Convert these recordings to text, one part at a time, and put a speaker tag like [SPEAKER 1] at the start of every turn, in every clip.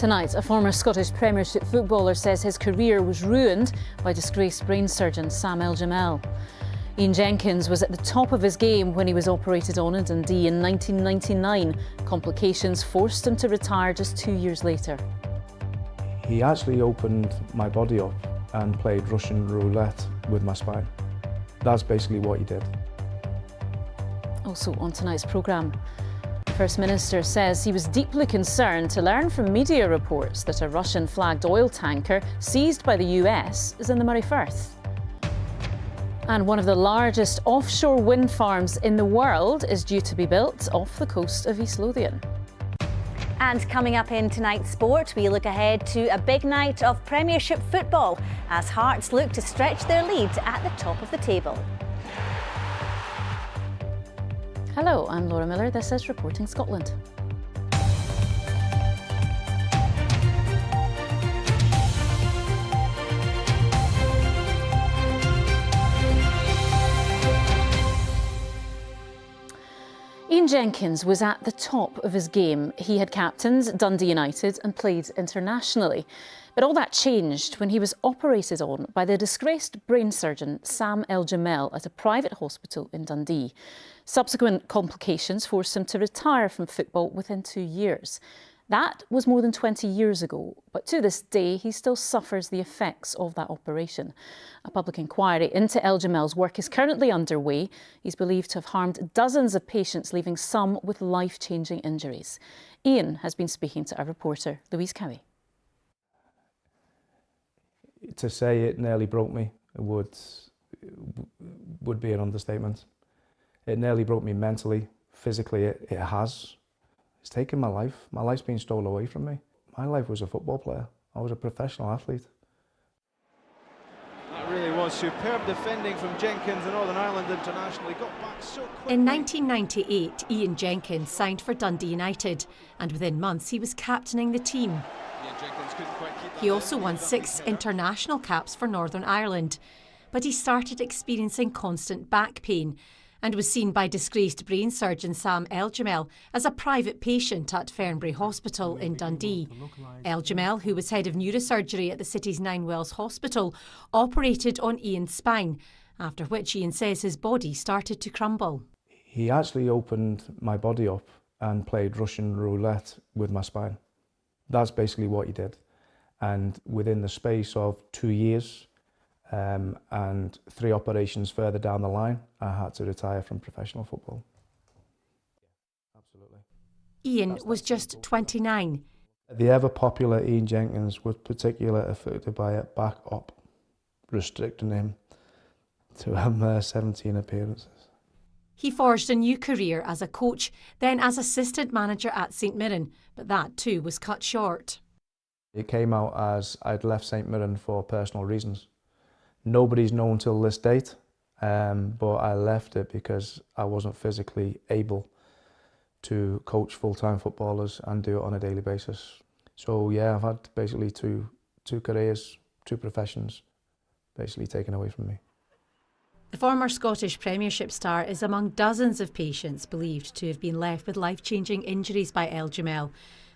[SPEAKER 1] Tonight, a former Scottish Premiership footballer says his career was ruined by disgraced brain surgeon Sam El-Jamel. Ian Jenkins was at the top of his game when he was operated on in Dundee in 1999. Complications forced him to retire just 2 years later.
[SPEAKER 2] He actually opened my body up and played Russian roulette with my spine. That's basically what he did.
[SPEAKER 1] Also on tonight's programme, the First Minister says he was deeply concerned to learn from media reports that a Russian-flagged oil tanker seized by the US is in the Moray Firth. And one of the largest offshore wind farms in the world is due to be built off the coast of East Lothian.
[SPEAKER 3] And coming up in tonight's sport, we look ahead to a big night of Premiership football as Hearts look to stretch their lead at the top of the table.
[SPEAKER 1] Hello, I'm Laura Miller. This is Reporting Scotland. Ian Jenkins was at the top of his game. He had captained Dundee United and played internationally. But all that changed when he was operated on by the disgraced brain surgeon Sam El-Jamel at a private hospital in Dundee. Subsequent complications forced him to retire from football within 2 years. That was more than 20 years ago, but to this day he still suffers the effects of that operation. A public inquiry into El-Jamel's work is currently underway. He's believed to have harmed dozens of patients, leaving some with life-changing injuries. Ian has been speaking to our reporter, Louise Cowie.
[SPEAKER 2] To say it nearly broke me would be an understatement. It nearly broke me mentally, physically. It has. It's taken my life. My life's been stolen away from me. My life was a football player. I was a professional athlete.
[SPEAKER 4] That really was superb defending from Jenkins, the Northern Ireland international. He got back so quickly.
[SPEAKER 5] In 1998, Ian Jenkins signed for Dundee United, and within months he was captaining the team. He also won 6 international caps for Northern Ireland, but he started experiencing constant back pain and was seen by disgraced brain surgeon Sam El-Jamel as a private patient at Fernbury Hospital in Dundee. El-Jamel, who was head of neurosurgery at the city's Ninewells Hospital, operated on Ian's spine, after which Ian says his body started to crumble.
[SPEAKER 2] He actually opened my body up and played Russian roulette with my spine. That's basically what he did. And within the space of 2 years and 3 operations further down the line, I had to retire from professional football. Absolutely.
[SPEAKER 5] Ian was just 29.
[SPEAKER 2] The ever-popular Ian Jenkins was particularly affected by a back-op, restricting him to 17 appearances.
[SPEAKER 5] He forged a new career as a coach, then as assistant manager at St Mirren, but that too was cut short.
[SPEAKER 2] It came out as I'd left St Mirren for personal reasons. Nobody's known till this date, but I left it because I wasn't physically able to coach full-time footballers and do it on a daily basis. So yeah, I've had basically two careers, 2 professions basically taken away from me.
[SPEAKER 5] The former Scottish Premiership star is among dozens of patients believed to have been left with life-changing injuries by El-Jamel.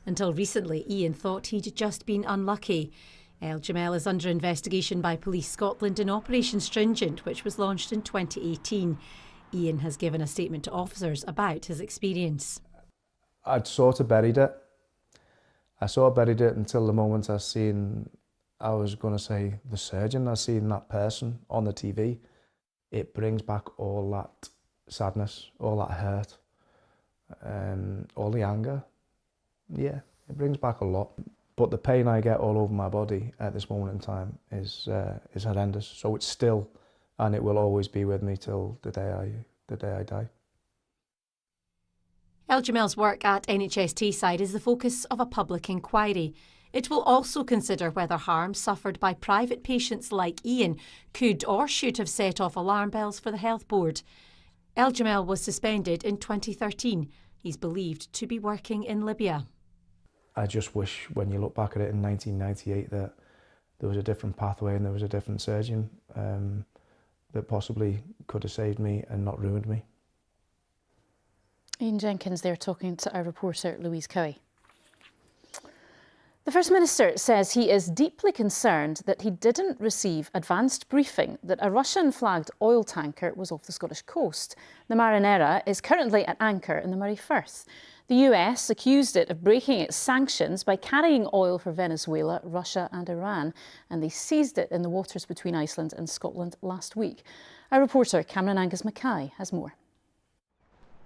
[SPEAKER 5] Until recently, Ian thought he'd just been unlucky. El-Jamel is under investigation by Police Scotland in Operation Stringent, which was launched in 2018. Ian has given a statement to officers about his experience.
[SPEAKER 2] I'd sort of buried it. I sort of buried it until the moment I seen, I was going to say the surgeon, I seen that person on the TV. It brings back all that sadness, all that hurt, all the anger. Yeah, it brings back a lot. But the pain I get all over my body at this moment in time is horrendous. So it's still, and it will always be with me till the day I die.
[SPEAKER 5] El-Jamel's work at NHS Tayside is the focus of a public inquiry. It will also consider whether harm suffered by private patients like Ian could or should have set off alarm bells for the Health Board. El-Jamel was suspended in 2013. He's believed to be working in Libya.
[SPEAKER 2] I just wish, when you look back at it in 1998, that there was a different pathway and there was a different surgeon that possibly could have saved me and not ruined me.
[SPEAKER 1] Ian Jenkins there talking to our reporter Louise Cowie. The First Minister says he is deeply concerned that he didn't receive advanced briefing that a Russian-flagged oil tanker was off the Scottish coast. The Marinera is currently at anchor in the Moray Firth. The US accused it of breaking its sanctions by carrying oil for Venezuela, Russia and Iran, and they seized it in the waters between Iceland and Scotland last week. Our reporter Cameron Angus Mackay has more.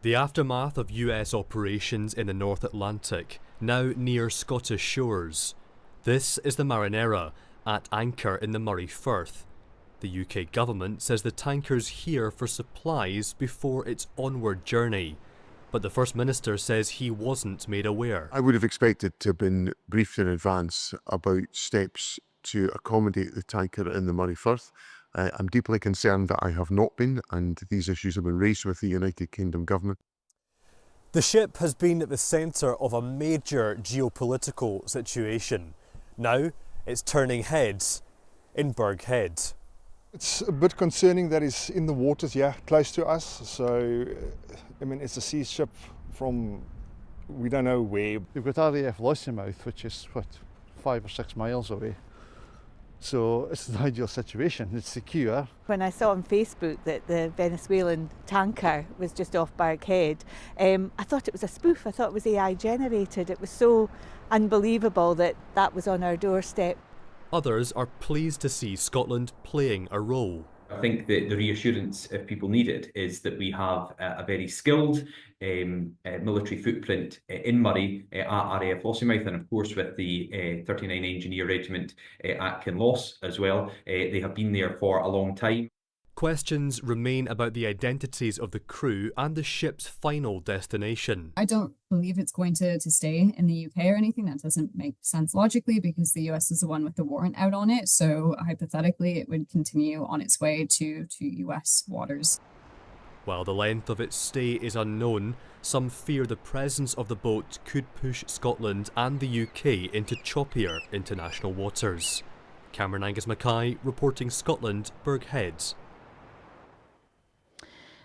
[SPEAKER 6] The aftermath of US operations in the North Atlantic, now near Scottish shores. This is the Marinera, at anchor in the Moray Firth. The UK government says the tanker's here for supplies before its onward journey. But the First Minister says he wasn't made aware.
[SPEAKER 7] I would have expected to have been briefed in advance about steps to accommodate the tanker in the Moray Firth. I'm deeply concerned that I have not been, and these issues have been raised with the United Kingdom government.
[SPEAKER 6] The ship has been at the centre of a major geopolitical situation. Now it's turning heads in Burgh Head.
[SPEAKER 8] It's a bit concerning that it's in the waters, close to us. So, I mean, it's a sea ship from we don't know where.
[SPEAKER 9] You've got RAF Lossiemouth, which is, 5 or 6 miles away. So it's an ideal situation, it's secure.
[SPEAKER 10] When I saw on Facebook that the Venezuelan tanker was just off Burgh Head, I thought it was a spoof, I thought it was AI generated. It was so unbelievable that that was on our doorstep.
[SPEAKER 6] Others are pleased to see Scotland playing a role.
[SPEAKER 11] I think that the reassurance, if people need it, is that we have a very skilled military footprint in Moray at RAF Lossiemouth, and of course with the 39 Engineer Regiment at Kinloss as well. They have been there for a long time.
[SPEAKER 6] Questions remain about the identities of the crew and the ship's final destination.
[SPEAKER 12] I don't believe it's going to stay in the UK or anything. That doesn't make sense logically because the US is the one with the warrant out on it. So hypothetically, it would continue on its way to US waters.
[SPEAKER 6] While the length of its stay is unknown, some fear the presence of the boat could push Scotland and the UK into choppier international waters. Cameron Angus Mackay reporting Scotland, Burgh Head.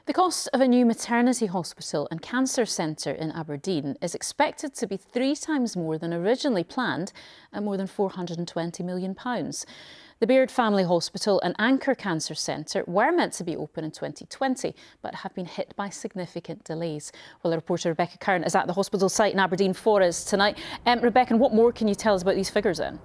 [SPEAKER 1] The cost of a new maternity hospital and cancer centre in Aberdeen is expected to be 3 times more than originally planned, at more than £420 million. The Baird Family Hospital and Anchor Cancer Centre were meant to be open in 2020, but have been hit by significant delays. Well, our reporter Rebecca Kern is at the hospital site in Aberdeen for us tonight. Rebecca, what more can you tell us about these figures then?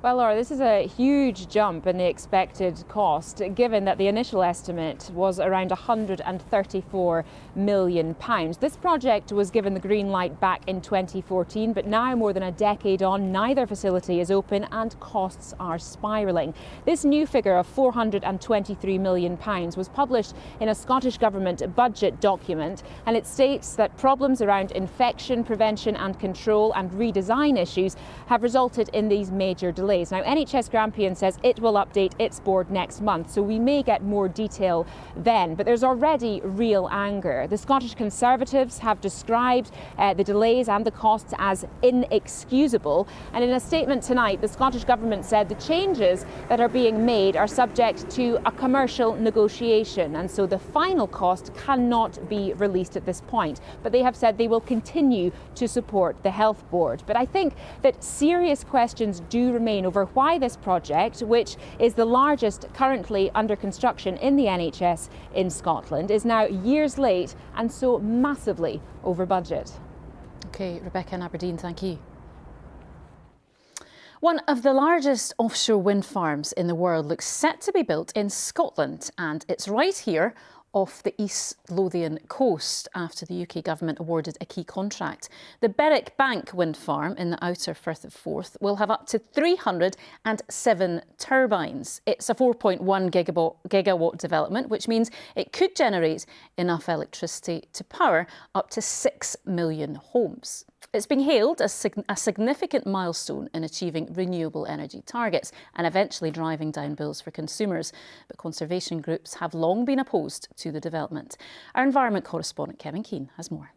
[SPEAKER 13] Well, Laura, this is a huge jump in the expected cost, given that the initial estimate was around £134 million. This project was given the green light back in 2014, but now more than a decade on, neither facility is open and costs are spiralling. This new figure of £423 million was published in a Scottish Government budget document, and it states that problems around infection prevention and control and redesign issues have resulted in these major delays. Now, NHS Grampian says it will update its board next month, so we may get more detail then. But there's already real anger. The Scottish Conservatives have described the delays and the costs as inexcusable. And in a statement tonight, the Scottish Government said the changes that are being made are subject to a commercial negotiation, and so the final cost cannot be released at this point. But they have said they will continue to support the Health Board. But I think that serious questions do remain over why this project, which is the largest currently under construction in the NHS in Scotland, is now years late and so massively over budget.
[SPEAKER 1] OK, Rebecca in Aberdeen, thank you. One of the largest offshore wind farms in the world looks set to be built in Scotland, and it's right here off the East Lothian coast after the UK government awarded a key contract. The Berwick Bank wind farm in the outer Firth of Forth will have up to 307 turbines. It's a 4.1 gigawatt development, which means it could generate enough electricity to power up to 6 million homes. It's being hailed as a significant milestone in achieving renewable energy targets and eventually driving down bills for consumers. But conservation groups have long been opposed to the development. Our environment correspondent Kevin Keane has more.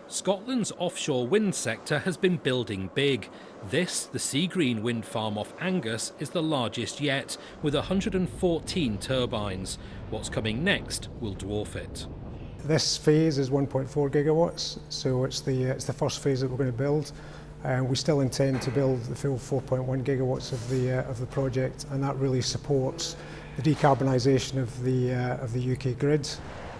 [SPEAKER 14] Scotland's offshore wind sector has been building big. This, the Seagreen wind farm off Angus, is the largest yet, with 114 turbines. What's coming next will dwarf it.
[SPEAKER 15] This phase is 1.4 gigawatts, so it's the first phase that we're going to build. We still intend to build the full 4.1 gigawatts of the project, and that really supports the decarbonisation of the UK grid.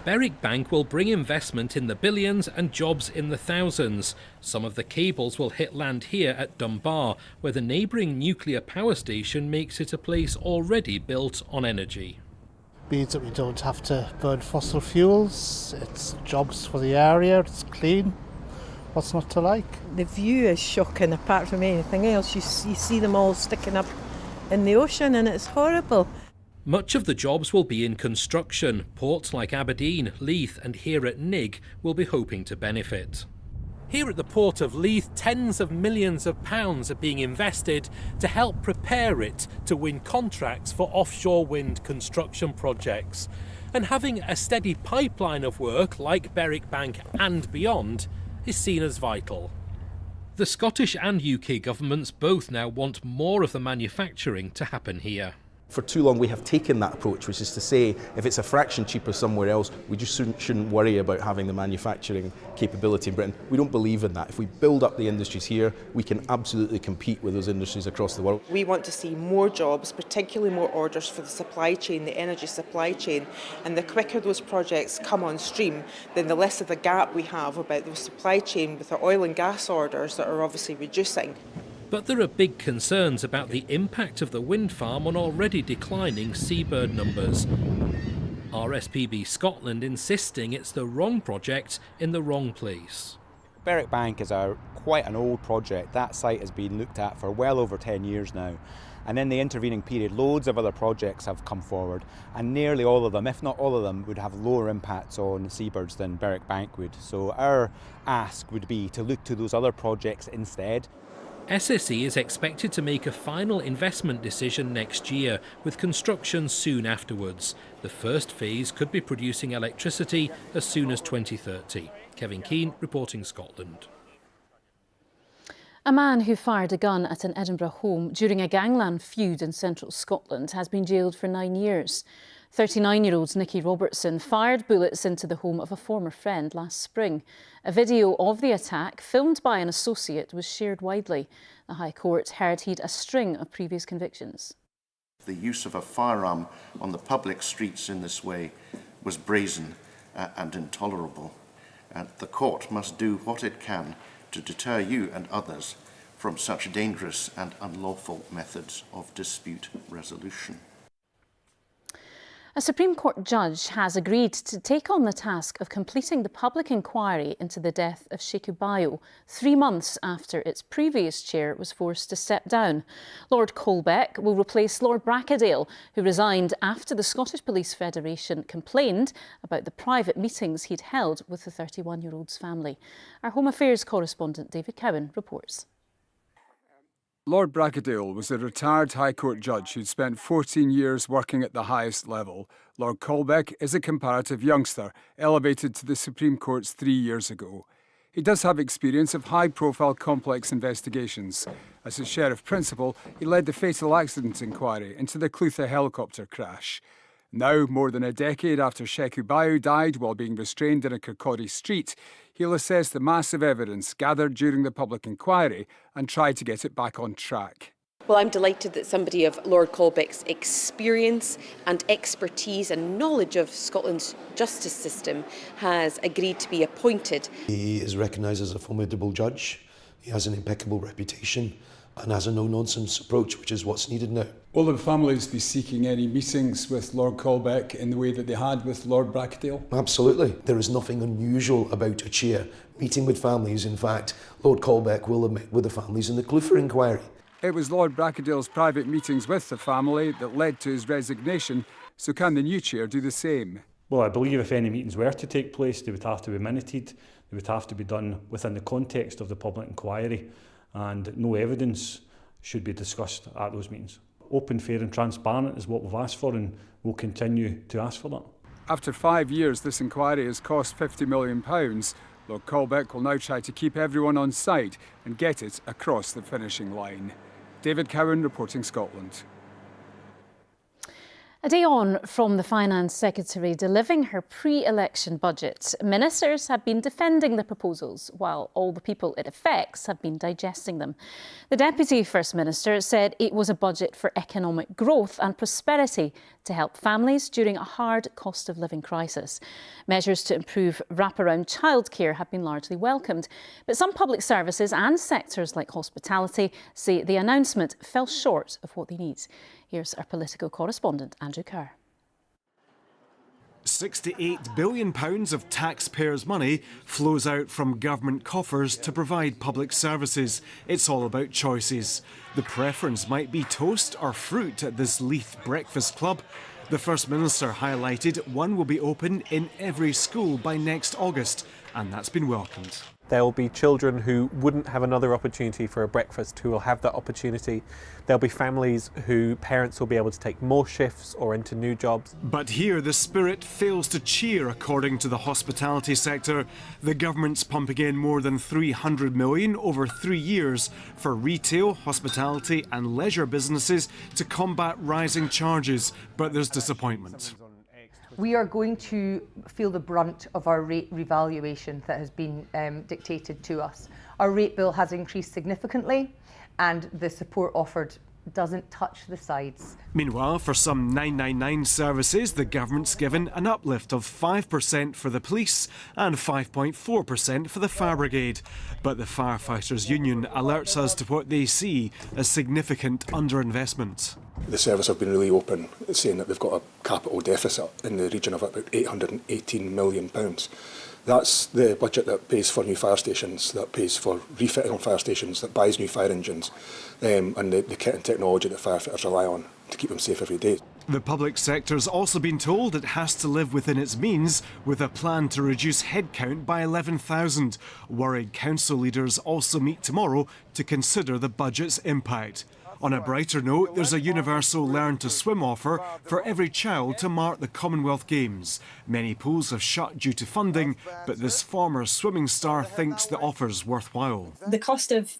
[SPEAKER 14] Berwick Bank will bring investment in the billions and jobs in the thousands. Some of the cables will hit land here at Dunbar, where the neighbouring nuclear power station makes it a place already built on energy.
[SPEAKER 16] Means that we don't have to burn fossil fuels, it's jobs for the area, it's clean. What's not to like?
[SPEAKER 17] The view is shocking apart from anything else. You see them all sticking up in the ocean and it's horrible.
[SPEAKER 14] Much of the jobs will be in construction. Ports like Aberdeen, Leith and here at Nig will be hoping to benefit. Here at the port of Leith, tens of millions of pounds are being invested to help prepare it to win contracts for offshore wind construction projects. And having a steady pipeline of work like Berwick Bank and beyond is seen as vital. The Scottish and UK governments both now want more of the manufacturing to happen here.
[SPEAKER 18] For too long we have taken that approach, which is to say if it's a fraction cheaper somewhere else, we just shouldn't worry about having the manufacturing capability in Britain. We don't believe in that. If we build up the industries here, we can absolutely compete with those industries across the world.
[SPEAKER 19] We want to see more jobs, particularly more orders for the supply chain, the energy supply chain, and the quicker those projects come on stream, then the less of a gap we have about the supply chain with our oil and gas orders that are obviously reducing.
[SPEAKER 14] But there are big concerns about the impact of the wind farm on already declining seabird numbers. RSPB Scotland insisting it's the wrong project in the wrong place.
[SPEAKER 20] Berwick Bank is quite an old project. That site has been looked at for well over 10 years now. And in the intervening period, loads of other projects have come forward, and nearly all of them, if not all of them, would have lower impacts on seabirds than Berwick Bank would. So our ask would be to look to those other projects instead.
[SPEAKER 14] SSE is expected to make a final investment decision next year, with construction soon afterwards. The first phase could be producing electricity as soon as 2030. Kevin Keane, reporting Scotland.
[SPEAKER 1] A man who fired a gun at an Edinburgh home during a gangland feud in central Scotland has been jailed for 9 years. 39-year-old Nicky Robertson fired bullets into the home of a former friend last spring. A video of the attack, filmed by an associate, was shared widely. The High Court heard he'd a string of previous convictions.
[SPEAKER 21] The use of a firearm on the public streets in this way was brazen and intolerable. The court must do what it can to deter you and others from such dangerous and unlawful methods of dispute resolution.
[SPEAKER 1] A Supreme Court judge has agreed to take on the task of completing the public inquiry into the death of Sheku Bayo 3 months after its previous chair was forced to step down. Lord Colbeck will replace Lord Brackadale, who resigned after the Scottish Police Federation complained about the private meetings he'd held with the 31-year-old's family. Our Home Affairs correspondent David Cowan reports.
[SPEAKER 22] Lord Brackadale was a retired High Court judge who'd spent 14 years working at the highest level. Lord Colbeck is a comparative youngster, elevated to the Supreme Courts 3 years ago. He does have experience of high-profile complex investigations. As a Sheriff Principal, he led the fatal accident inquiry into the Clutha helicopter crash. Now, more than a decade after Sheku Bayo died while being restrained in a Kirkcaldy street, he'll assess the massive evidence gathered during the public inquiry and try to get it back on track.
[SPEAKER 23] Well, I'm delighted that somebody of Lord Colbeck's experience and expertise and knowledge of Scotland's justice system has agreed to be appointed.
[SPEAKER 24] He is recognised as a formidable judge. He has an impeccable reputation and has a no-nonsense approach, which is what's needed now.
[SPEAKER 22] Will the families be seeking any meetings with Lord Colbeck in the way that they had with Lord Brackadale?
[SPEAKER 24] Absolutely. There is nothing unusual about a chair meeting with families. In fact, Lord Colbeck will have met with the families in the Clutha inquiry.
[SPEAKER 22] It was Lord Brackadale's private meetings with the family that led to his resignation, so can the new chair do the same?
[SPEAKER 25] Well, I believe if any meetings were to take place, they would have to be minuted, they would have to be done within the context of the public inquiry, and no evidence should be discussed at those meetings. Open, fair and transparent is what we've asked for, and we'll continue to ask for that.
[SPEAKER 22] After 5 years, this inquiry has cost £50 million. Lord Colbeck will now try to keep everyone on side and get it across the finishing line. David Cowan, reporting Scotland.
[SPEAKER 1] A day on from the Finance Secretary delivering her pre-election budget, ministers have been defending the proposals while all the people it affects have been digesting them. The Deputy First Minister said it was a budget for economic growth and prosperity to help families during a hard cost of living crisis. Measures to improve wraparound childcare have been largely welcomed, but some public services and sectors like hospitality say the announcement fell short of what they need. Here's our political correspondent, Andrew Kerr.
[SPEAKER 2] £68 billion of taxpayers' money flows out from government coffers to provide public services. It's all about choices. The preference might be toast or fruit at this Leith Breakfast Club. The First Minister highlighted one will be open in every school by next August, and that's been welcomed.
[SPEAKER 3] There will be children who wouldn't have another opportunity for a breakfast who will have that opportunity. There'll be families who parents will be able to take more shifts or into new jobs.
[SPEAKER 2] But here the spirit fails to cheer, according to the hospitality sector. The government's pumping in more than $300 million over 3 years for retail, hospitality and leisure businesses to combat rising charges. But there's disappointment.
[SPEAKER 4] We are going to feel the brunt of our rate revaluation that has been dictated to us. Our rate bill has increased significantly and the support offered doesn't touch the sides.
[SPEAKER 2] Meanwhile, for some 999 services, the government's given an uplift of 5% for the police and 5.4% for the fire brigade. But the Firefighters Union alerts us to what they see as significant underinvestment.
[SPEAKER 5] The service have been really open, saying that they've got a capital deficit in the region of about £818 million. That's the budget that pays for new fire stations, that pays for refitting on fire stations, that buys new fire engines, and the kit and technology that firefighters rely on to keep them safe every day.
[SPEAKER 2] The public sector's also been told it has to live within its means, with a plan to reduce headcount by 11,000. Worried council leaders also meet tomorrow to consider the budget's impact. On a brighter note, there's a universal Learn to Swim offer for every child to mark the Commonwealth Games. Many pools have shut due to funding, but this former swimming star thinks the offer's worthwhile.
[SPEAKER 7] The cost of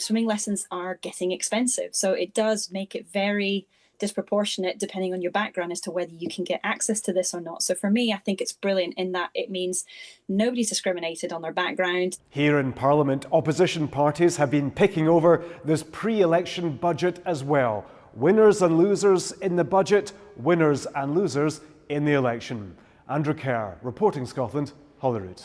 [SPEAKER 7] swimming lessons are getting expensive, so it does make it very disproportionate depending on your background as to whether you can get access to this or not. So for me, I think it's brilliant in that it means nobody's discriminated on their background.
[SPEAKER 2] Here in Parliament, opposition parties have been picking over this pre-election budget as well. Winners and losers in the budget, winners and losers in the election. Andrew Kerr, reporting Scotland, Holyrood.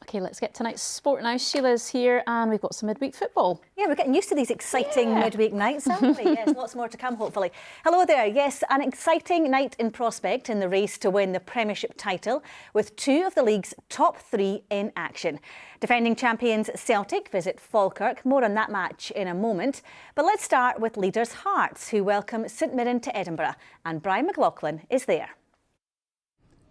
[SPEAKER 1] OK, let's get tonight's sport now. Sheila's here and we've got some midweek football.
[SPEAKER 26] Yeah, we're getting used to these exciting midweek nights, aren't we? Yes, lots more to come, hopefully. Hello there. Yes, an exciting night in prospect in the race to win the Premiership title, with two of the league's top three in action. Defending champions Celtic visit Falkirk. More on that match in a moment. But let's start with leaders Hearts, who welcome St Mirren to Edinburgh. And Brian McLaughlin is there.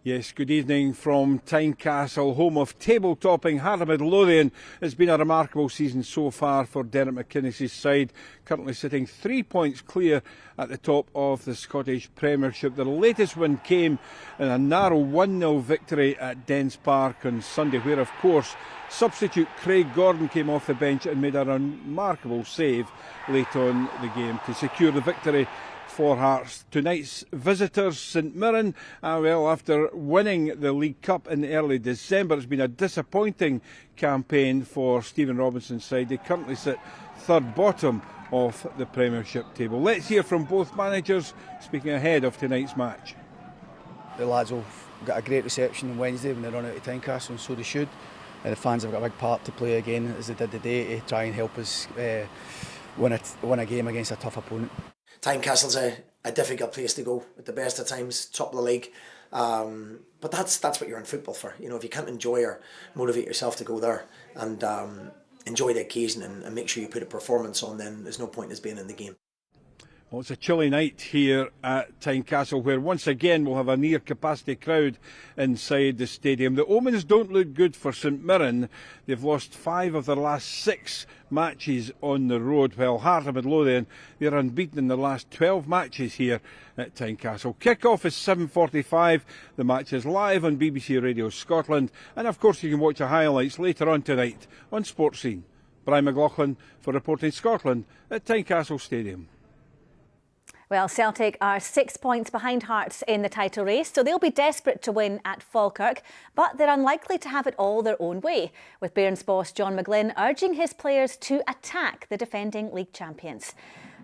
[SPEAKER 27] Yes, good evening from Tynecastle, home of table-topping Harrow Midlothian. It's been a remarkable season so far for Derek McInnes' side, currently sitting 3 points clear at the top of the Scottish Premiership. Their latest win came in a narrow 1-0 victory at Dens Park on Sunday, where, of course, substitute Craig Gordon came off the bench and made a remarkable save late on the game to secure the victory for Hearts. Tonight's visitors, St Mirren, after winning the League Cup in early December, it's been a disappointing campaign for Stephen Robinson's side. They currently sit third bottom of the Premiership table. Let's hear from both managers speaking ahead of tonight's match.
[SPEAKER 28] The lads will get a great reception on Wednesday when they run out of Tynecastle, and so they should. The fans have got a big part to play again, as they did today, to try and help us win a game against a tough opponent.
[SPEAKER 24] Tynecastle's a difficult place to go at the best of times, top of the league. But that's what you're in football for. You know, if you can't enjoy or motivate yourself to go there and enjoy the occasion and make sure you put a performance on, then there's no point in being in the game.
[SPEAKER 27] Well, it's a chilly night here at Tynecastle, where once again we'll have a near capacity crowd inside the stadium. The omens don't look good for St Mirren. They've lost 5 of their last 6 matches on the road, while Harrow Midlothian, they're unbeaten in their last 12 matches here at Tynecastle. Kick-off is 7:45. The match is live on BBC Radio Scotland, and of course you can watch the highlights later on tonight on Sports Scene. Brian McLaughlin for Reporting Scotland at Tynecastle Stadium.
[SPEAKER 26] Well, Celtic are 6 points behind Hearts in the title race, so they'll be desperate to win at Falkirk, but they're unlikely to have it all their own way, with Bairns boss John McGlynn urging his players to attack the defending league champions.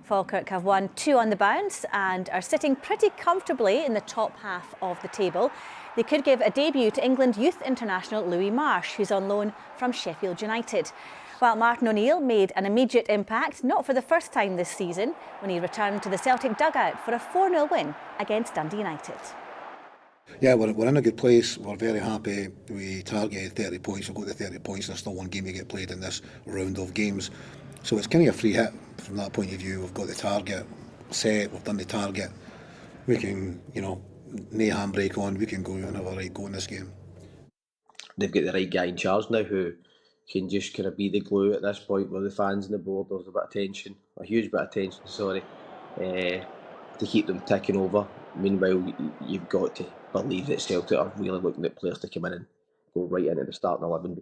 [SPEAKER 26] Falkirk have won 2 on the bounce and are sitting pretty comfortably in the top half of the table. They could give a debut to England youth international Louis Marsh, who's on loan from Sheffield United. While Martin O'Neill made an immediate impact, not for the first time this season, when he returned to the Celtic dugout for a 4-0 win against Dundee United.
[SPEAKER 6] Yeah, we're in a good place. We're very happy. We targeted 30 points. We've got the 30 points. There's still one game to get played in this round of games. So it's kind of a free hit from that point of view. We've got the target set. We've done the target. We can, no handbrake on. We can go and have a right go in this game.
[SPEAKER 8] They've got the right guy in charge now who can just kind of be the glue at this point with the fans and the board. There's a bit of tension, a huge bit of tension, to keep them ticking over. Meanwhile, you've got to believe that Celtic are really looking at players to come in and go right into the starting 11.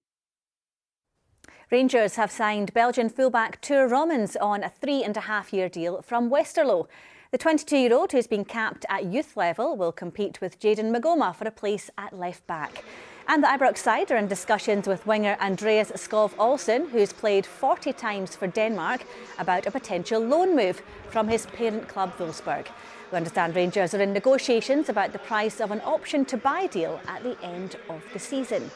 [SPEAKER 26] Rangers have signed Belgian fullback Tuur Rommens on a 3.5-year deal from Westerlo. The 22-year-old, who's been capped at youth level, will compete with Jayden Magoma for a place at left back. And the Ibrox side are in discussions with winger Andreas Skov Olsen, who's played 40 times for Denmark, about a potential loan move from his parent club Wolfsburg. We understand Rangers are in negotiations about the price of an option to buy deal at the end of the season.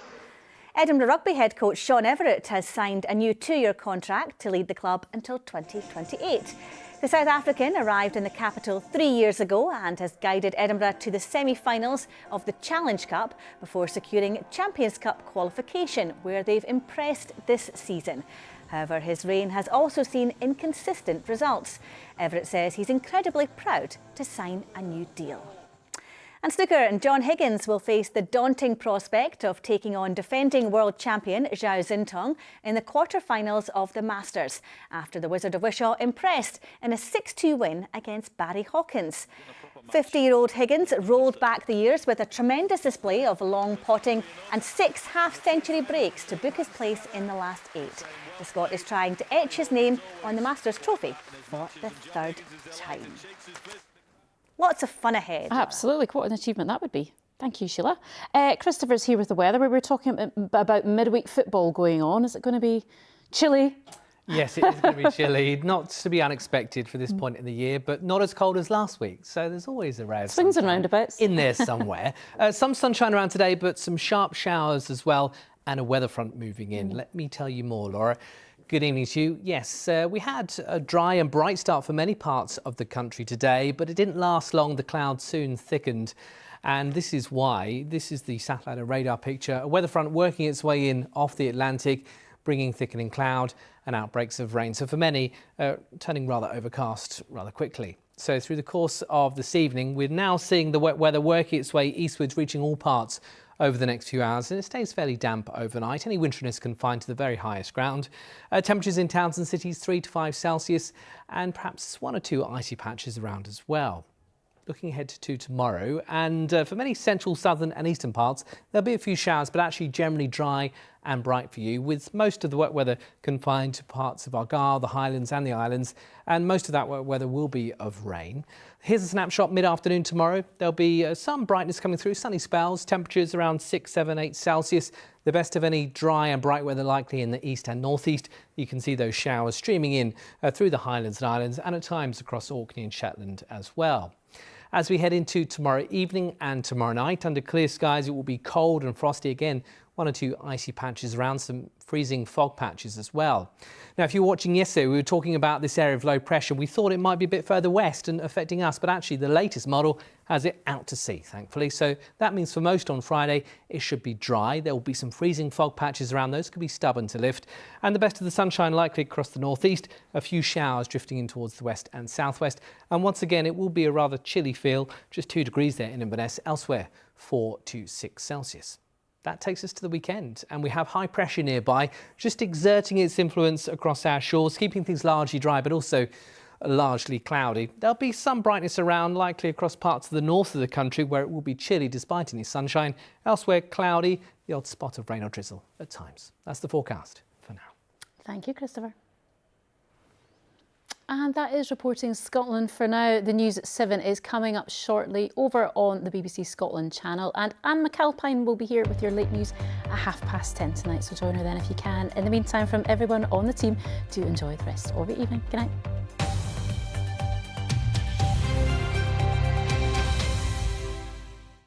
[SPEAKER 26] Edinburgh Rugby head coach Sean Everett has signed a new 2-year contract to lead the club until 2028. The South African arrived in the capital 3 years ago and has guided Edinburgh to the semi-finals of the Challenge Cup before securing Champions Cup qualification, where they've impressed this season. However, his reign has also seen inconsistent results. Everett says he's incredibly proud to sign a new deal. And snooker and John Higgins will face the daunting prospect of taking on defending world champion Zhao Xintong in the quarter-finals of the Masters, after the Wizard of Wishaw impressed in a 6-2 win against Barry Hawkins. 50-year-old Higgins rolled back the years with a tremendous display of long potting and 6 half-century breaks to book his place in the last 8. The Scot is trying to etch his name on the Masters trophy for the 3rd time. Lots of fun ahead.
[SPEAKER 1] Absolutely, what an achievement that would be. Thank you, Sheila. Christopher's here with the weather. We were talking about midweek football going on. Is it going to be chilly?
[SPEAKER 9] Yes, it is going to be chilly. Not to be unexpected for this point in the year, but not as cold as last week. So there's always a ray of
[SPEAKER 1] swings and roundabouts
[SPEAKER 9] in there somewhere. Some sunshine around today, but some sharp showers as well, and a weather front moving in. Let me tell you more, Laura. Good evening to you. Yes, we had a dry and bright start for many parts of the country today, but it didn't last long. The clouds soon thickened. And this is why. This is the satellite and radar picture. A weather front working its way in off the Atlantic, bringing thickening cloud and outbreaks of rain. So for many, turning rather overcast rather quickly. So through the course of this evening, we're now seeing the wet weather working its way eastwards, reaching all parts over the next few hours, and it stays fairly damp overnight. Any winteriness confined to the very highest ground. Temperatures in towns and cities 3 to 5 Celsius, and perhaps 1 or 2 icy patches around as well. Looking ahead to tomorrow, and for many central, southern and eastern parts, there'll be a few showers, but actually generally dry and bright for you, with most of the wet weather confined to parts of Argyll, the Highlands and the Islands, and most of that wet weather will be of rain. Here's a snapshot mid-afternoon tomorrow. There'll be some brightness coming through, sunny spells, temperatures around 6, 7, 8 Celsius. The best of any dry and bright weather likely in the east and northeast. You can see those showers streaming in through the Highlands and Islands, and at times across Orkney and Shetland as well. As we head into tomorrow evening and tomorrow night, under clear skies, it will be cold and frosty again. 1 or 2 icy patches around, some freezing fog patches as well. Now, if you were watching yesterday, we were talking about this area of low pressure. We thought it might be a bit further west and affecting us, but actually the latest model has it out to sea, thankfully. So that means for most on Friday, it should be dry. There will be some freezing fog patches around. Those could be stubborn to lift. And the best of the sunshine likely across the northeast. A few showers drifting in towards the west and southwest. And once again, it will be a rather chilly feel. Just 2 degrees there in Inverness. Elsewhere, 4 to 6 Celsius. That takes us to the weekend, and we have high pressure nearby, just exerting its influence across our shores, keeping things largely dry, but also largely cloudy. There'll be some brightness around, likely across parts of the north of the country, where it will be chilly despite any sunshine. Elsewhere, cloudy, the odd spot of rain or drizzle at times. That's the forecast for now.
[SPEAKER 1] Thank you, Christopher. And that is Reporting Scotland for now. The news at 7 is coming up shortly over on the BBC Scotland channel. And Anne McAlpine will be here with your late news at 10:30 tonight. So join her then if you can. In the meantime, from everyone on the team, do enjoy the rest of your evening. Good night.